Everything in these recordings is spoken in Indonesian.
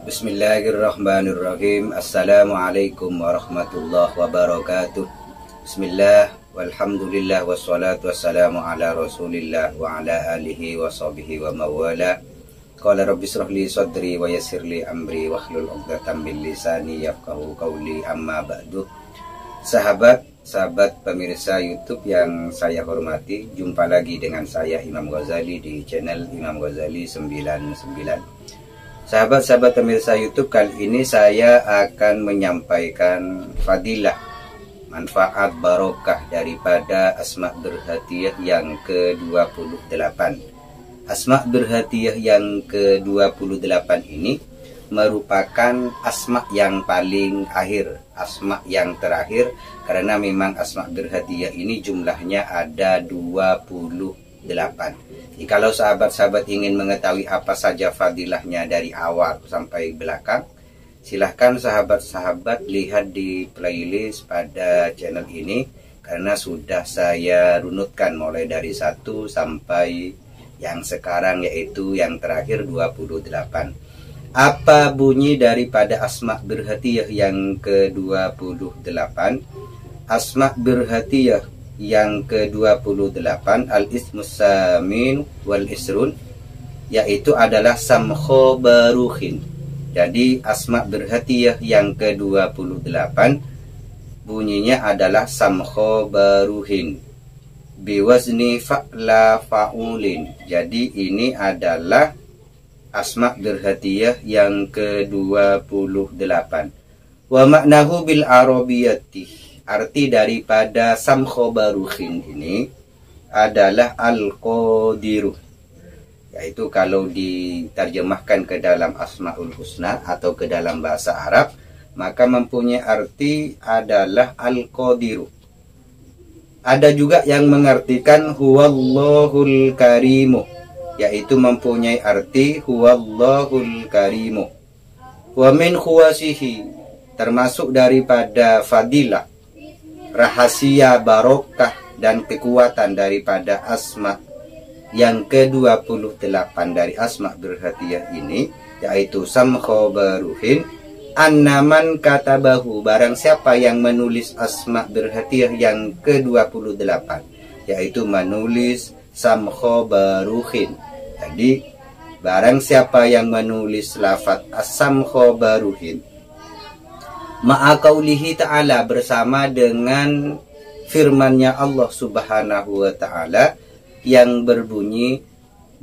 Bismillahirrahmanirrahim. Assalamualaikum warahmatullahi wabarakatuh. Bismillah, walhamdulillah, wassalatu wassalamu ala rasulillah wa ala alihi wa sahbihi wa mawala. Qala rabbi shrah li sadri wa yassir li amri wahlul 'uqdatam min lisani yafqahu qawli, amma ba'du. Sahabat pemirsa YouTube yang saya hormati, jumpa lagi dengan saya Imam Ghazali di channel Imam Ghazali 99. Sahabat-sahabat pemirsa YouTube, kali ini saya akan menyampaikan fadilah, manfaat, barokah daripada Asma' Berhatiyah yang ke-28. Asma' Berhatiyah yang ke-28 ini merupakan asma yang paling akhir, asma yang terakhir, karena memang Asma' Berhatiyah ini jumlahnya ada 28. Jadi kalau sahabat-sahabat ingin mengetahui apa saja fadilahnya dari awal sampai belakang, silahkan sahabat-sahabat lihat di playlist pada channel ini, karena sudah saya runutkan mulai dari 1 sampai yang sekarang, yaitu yang terakhir 28. Apa bunyi daripada Asma' Berhatiyah yang ke-28? Asma' Berhatiyah yang ke-28 al-ismus samin wal isrun, yaitu adalah samkhobaruhin. Jadi Asma' Berhatiyah yang ke-28 bunyinya adalah samkhobaruhin biwazni fa'la fa'ulin. Jadi ini adalah Asma' Berhatiyah yang ke-28. Wa maknahu bil arabiyati, arti daripada samkhobaruhin ini adalah al-qadiru, yaitu kalau diterjemahkan ke dalam Asmaul Husna atau ke dalam bahasa Arab, maka mempunyai arti adalah al-qadiru. Ada juga yang mengartikan huwallahul karimu, yaitu mempunyai arti huwallahul karimu. Wa min khuwasihi, termasuk daripada fadilah, rahasia, barokah dan kekuatan daripada asma yang ke-28 dari Asma' Berhatiyah ini, yaitu samkhobaruhin, annaman katabahu, barang siapa yang menulis Asma' Berhatiyah yang ke-28, yaitu menulis samkhobaruhin. Jadi barang siapa yang menulis lafaz as-samkhobaruhin ma'aqaulihi ta'ala, bersama dengan firmannya Allah subhanahu wa ta'ala yang berbunyi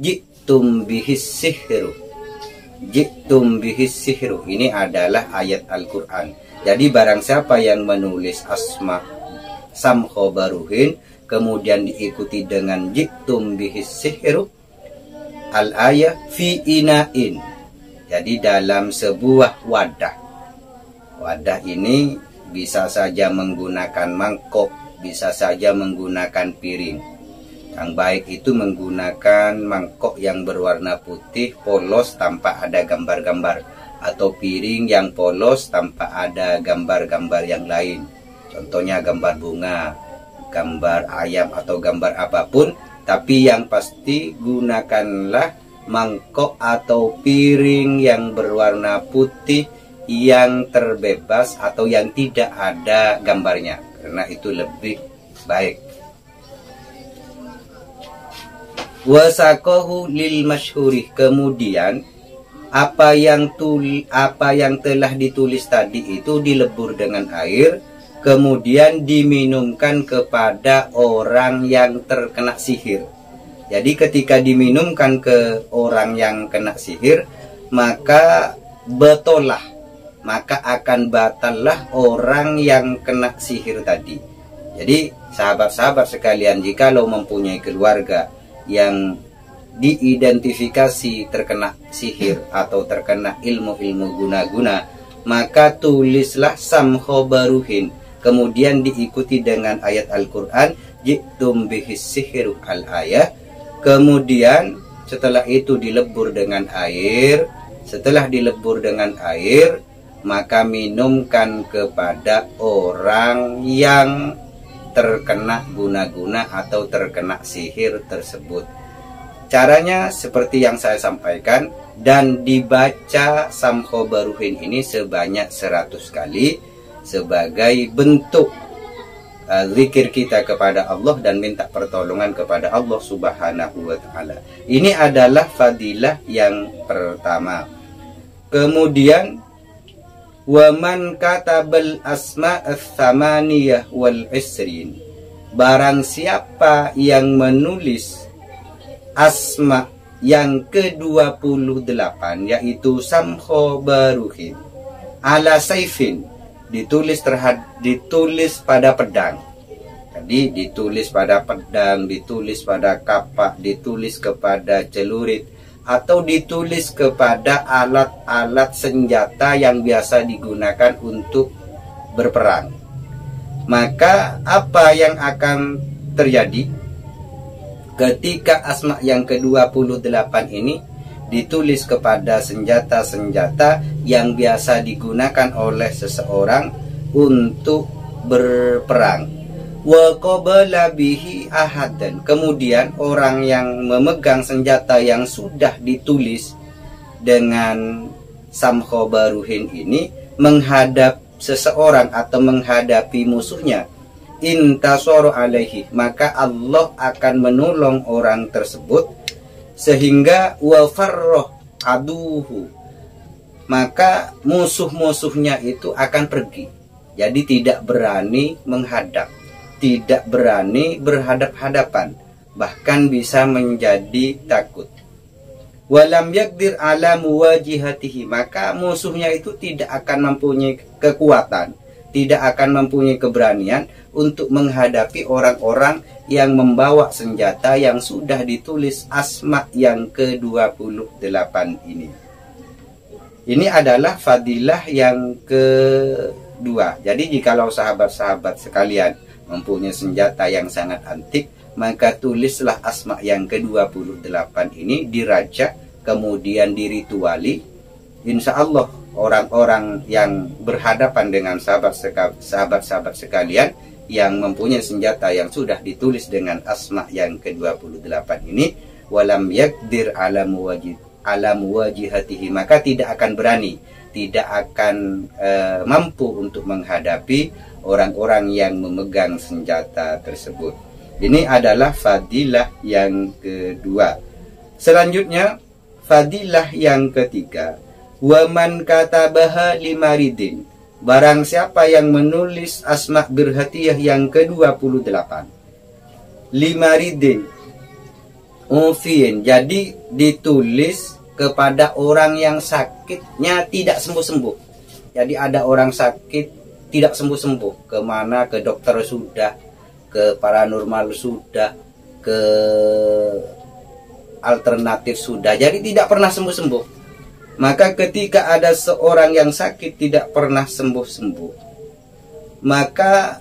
ji'tum bihis sihru. Ji'tum bihis sihru ini adalah ayat Al-Quran. Jadi barang siapa yang menulis asma samkhobaruhin kemudian diikuti dengan ji'tum bihis sihru, al-ayah fi ina'in, jadi dalam sebuah wadah. Wadah ini bisa saja menggunakan mangkok, bisa saja menggunakan piring. Yang baik itu menggunakan mangkok yang berwarna putih polos tanpa ada gambar-gambar, atau piring yang polos tanpa ada gambar-gambar yang lain. Contohnya gambar bunga, gambar ayam, atau gambar apapun. Tapi yang pasti gunakanlah mangkok atau piring yang berwarna putih, yang terbebas atau yang tidak ada gambarnya, karena itu lebih baik. Wasaqahu lil masyhuri, kemudian apa yang telah ditulis tadi itu dilebur dengan air, kemudian diminumkan kepada orang yang terkena sihir. Jadi ketika diminumkan ke orang yang kena sihir, maka akan batallah orang yang kena sihir tadi. Jadi sahabat-sahabat sekalian, jikalau mempunyai keluarga yang diidentifikasi terkena sihir atau terkena ilmu-ilmu guna-guna, maka tulislah samkhobaruhin, kemudian diikuti dengan ayat Al-Quran ji'tum bihis sihru al-ayah, kemudian setelah itu dilebur dengan air. Setelah dilebur dengan air, maka minumkan kepada orang yang terkena guna-guna atau terkena sihir tersebut. Caranya seperti yang saya sampaikan, dan dibaca Samkhobaruhin ini sebanyak 100 kali sebagai bentuk zikir kita kepada Allah dan minta pertolongan kepada Allah Subhanahu wa taala. Ini adalah fadilah yang pertama. Kemudian wa man katabal asma ats-tsamaniyah wal isrin, barang siapa yang menulis asma yang ke-28 yaitu Samkhobaruhin ala saifin, ditulis pada pedang. Jadi ditulis pada pedang, ditulis pada kapak, ditulis kepada celurit, atau ditulis kepada alat-alat senjata yang biasa digunakan untuk berperang. Maka apa yang akan terjadi ketika asma yang ke-28 ini ditulis kepada senjata-senjata yang biasa digunakan oleh seseorang untuk berperang? Wa qabala bihi ahadan, kemudian orang yang memegang senjata yang sudah ditulis dengan Samkhobaruhin ini menghadap seseorang atau menghadapi musuhnya, intasara alaihi, maka Allah akan menolong orang tersebut, sehingga wa farrah aduhu, maka musuh-musuhnya itu akan pergi. Jadi tidak berani menghadap, tidak berani berhadap-hadapan, bahkan bisa menjadi takut. Walam yakdir ala muwajihatihi, maka musuhnya itu tidak akan mempunyai kekuatan, tidak akan mempunyai keberanian untuk menghadapi orang-orang yang membawa senjata yang sudah ditulis asma yang ke-28 ini. Ini adalah fadilah yang kedua. Jadi jikalau sahabat-sahabat sekalian mempunyai senjata yang sangat antik, maka tulislah asma yang ke-28 ini, dirajak, kemudian dirituali. Insya Allah orang-orang yang berhadapan dengan sahabat-sahabat sekalian yang mempunyai senjata yang sudah ditulis dengan asma yang ke-28 ini, walam yakdir ala muwajihatihi, maka tidak akan berani, tidak akan mampu untuk menghadapi orang-orang yang memegang senjata tersebut. Ini adalah fadilah yang kedua. Selanjutnya fadilah yang ketiga, wa man katabaha limaridin, barang siapa yang menulis asma birhatiyah yang ke-28 limaridin ufin, jadi ditulis kepada orang yang sakitnya tidak sembuh-sembuh. Jadi ada orang sakit tidak sembuh-sembuh, kemana, ke dokter sudah, ke paranormal sudah, ke alternatif sudah, jadi tidak pernah sembuh-sembuh. Maka ketika ada seorang yang sakit tidak pernah sembuh-sembuh, maka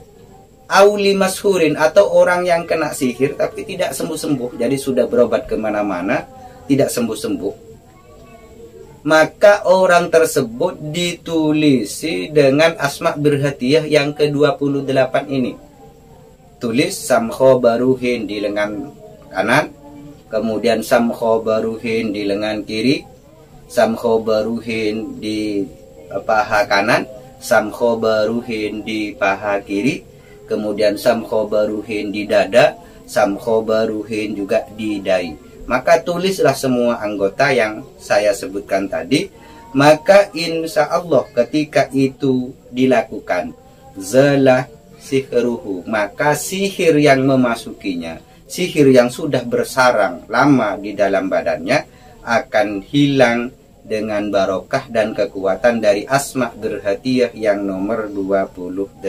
auli mashurin, atau orang yang kena sihir tapi tidak sembuh-sembuh, jadi sudah berobat kemana-mana tidak sembuh-sembuh, maka orang tersebut ditulisi dengan asma birhatiyah yang ke-28 ini. Tulis Samkhobaruhin di lengan kanan, kemudian Samkhobaruhin di lengan kiri, Samkhobaruhin di paha kanan, Samkhobaruhin di paha kiri, kemudian Samkhobaruhin di dada, Samkhobaruhin juga di dahi. Maka tulislah semua anggota yang saya sebutkan tadi. Maka insya Allah ketika itu dilakukan, zalah sihruhu, maka sihir yang memasukinya, sihir yang sudah bersarang lama di dalam badannya, akan hilang dengan barokah dan kekuatan dari asma birhatiyah yang nomor 28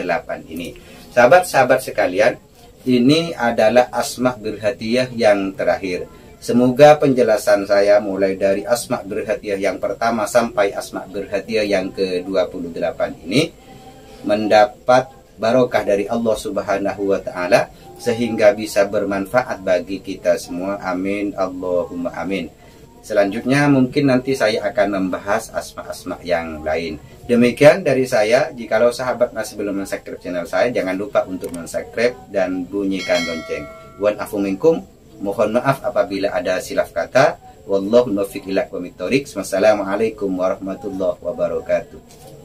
ini. Sahabat-sahabat sekalian, ini adalah asma birhatiyah yang terakhir. Semoga penjelasan saya mulai dari asma birhatiyah yang pertama sampai asma birhatiyah yang ke-28 ini mendapat barokah dari Allah Subhanahu wa taala sehingga bisa bermanfaat bagi kita semua. Amin, Allahumma amin. Selanjutnya mungkin nanti saya akan membahas asma-asma yang lain. Demikian dari saya. Jikalau sahabat masih belum subscribe channel saya, jangan lupa untuk subscribe dan bunyikan lonceng. Wan afu minkum. Mohon maaf apabila ada silap kata. Wallahu muwaffiq ila aqwamit thoriq. Wassalamualaikum warahmatullahi wabarakatuh.